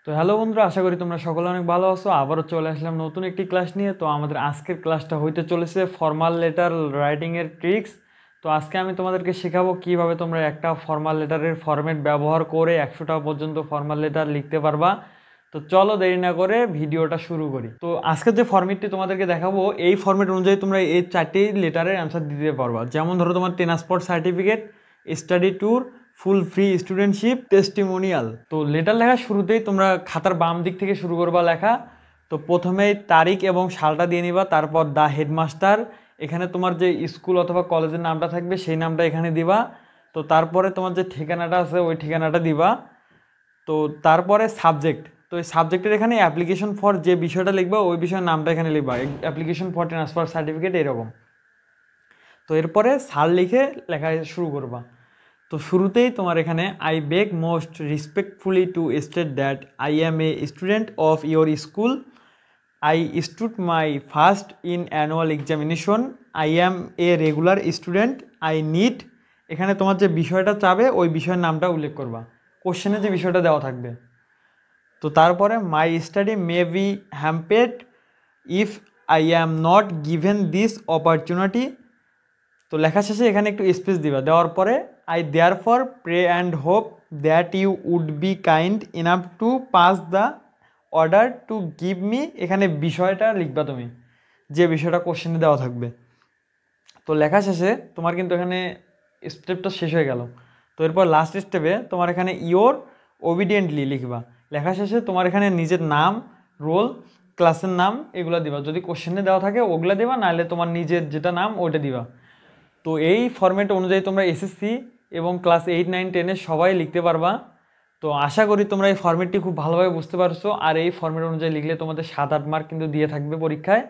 তো হ্যালো বন্ধুরা, আশা করি তোমরা সকলে অনেক ভালো আছো। আবারও চলে আসলাম নতুন একটি ক্লাস নিয়ে। তো আমাদের আজকের ক্লাসটা হইতে চলেছে ফর্মাল লেটার রাইটিংয়ের ট্রিক্স। তো আজকে আমি তোমাদেরকে শেখাবো কিভাবে তোমরা একটা ফর্মাল লেটারের ফরম্যাট ব্যবহার করে 100টা পর্যন্ত ফর্মাল লেটার লিখতে পারবা। তো চলো দেরি না করে ভিডিওটা শুরু করি। তো আজকের যে ফরম্যাটটি তোমাদেরকে দেখাবো, এই ফরম্যাট অনুযায়ী তোমরা এই 4টি লেটারের অ্যান্সার দিতে পারবা। যেমন ধরো তোমার transport certificate, study tour, full free studentship, testimonial. তো লেটার লেখার শুরুতেই তোমরা খাতার বাম দিক থেকে শুরু করবা লেখা। তো প্রথমেই তারিখ এবং সালটা দিয়ে নিবা, তারপর দ্য হেডমাস্টার, এখানে তোমার যে স্কুল অথবা কলেজের নামটা থাকবে সেই নামটা এখানে দিবা। তো তারপরে তোমার যে ঠিকানাটা আছে ওই ঠিকানাটা দিবা। তো তারপরে সাবজেক্ট, তো এই সাবজেক্টের এখানে অ্যাপ্লিকেশন ফর যে বিষয়টা লিখবা ওই বিষয়ের নামটা এখানে লিখবা, অ্যাপ্লিকেশন ফর ট্রান্সফার সার্টিফিকেট এরকম। তো এরপরে সাল লিখে লেখা শুরু করবা। তো শুরুতেই তোমার এখানে I beg most respectfully two state that I am a student of your school, I stood my first in annual examination, I am a regular student, I need, এখানে তোমার যে বিষয়টা চাবে ওই বিষয়ের নামটা উল্লেখ করবা, কোশ্চেনে যে বিষয়টা দেওয়া থাকবে। তো তারপরে my study may be hampered if I am not given this opportunity. তো লেখা শেষে এখানে একটু স্পেস দিবা, দেওয়ার পরে I therefore pray and hope that you would be kind enough to pass the order to give me, এখানে বিষয়টা লিখবা তুমি, যে বিষয়টা কোশ্চেনে দেওয়া থাকবে। তো লেখা শেষে তোমার কিন্তু এখানে স্টেপটা শেষ হয়ে গেল। তো এরপর লাস্ট স্টেপে তোমার এখানে ইয়োর ওবিডিয়েন্টলি লিখবা। লেখা শেষে তোমার এখানে নিজের নাম, রোল, ক্লাসের নাম এগুলো দিবা, যদি কোশ্চেনে দেওয়া থাকে ওগুলো দিবা, নাহলে তোমার নিজের যেটা নাম ওইটা দিবা। তো এই ফরম্যাট অনুযায়ী তোমরা এসএসসি এবং ক্লাস 8, 9, 10 সবাই লিখতে পারবা। তো আশা করি তোমরা এই ফরম্যাটটি খুব ভালোভাবে বুঝতে পারছো, আর এই ফরম্যাট অনুযায়ী লিখলে তোমাদের 7-8 মার্ক কিন্তু দিয়ে থাকবে পরীক্ষায়।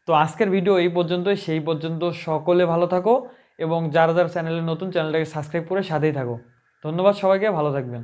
তো আজকের ভিডিও এই পর্যন্তই, সেই পর্যন্ত সকলে ভালো থাকো এবং যারা যারা চ্যানেলে নতুন, চ্যানেলটাকে সাবস্ক্রাইব করে সাথেই থাকো। ধন্যবাদ সবাইকে, ভালো থাকবেন।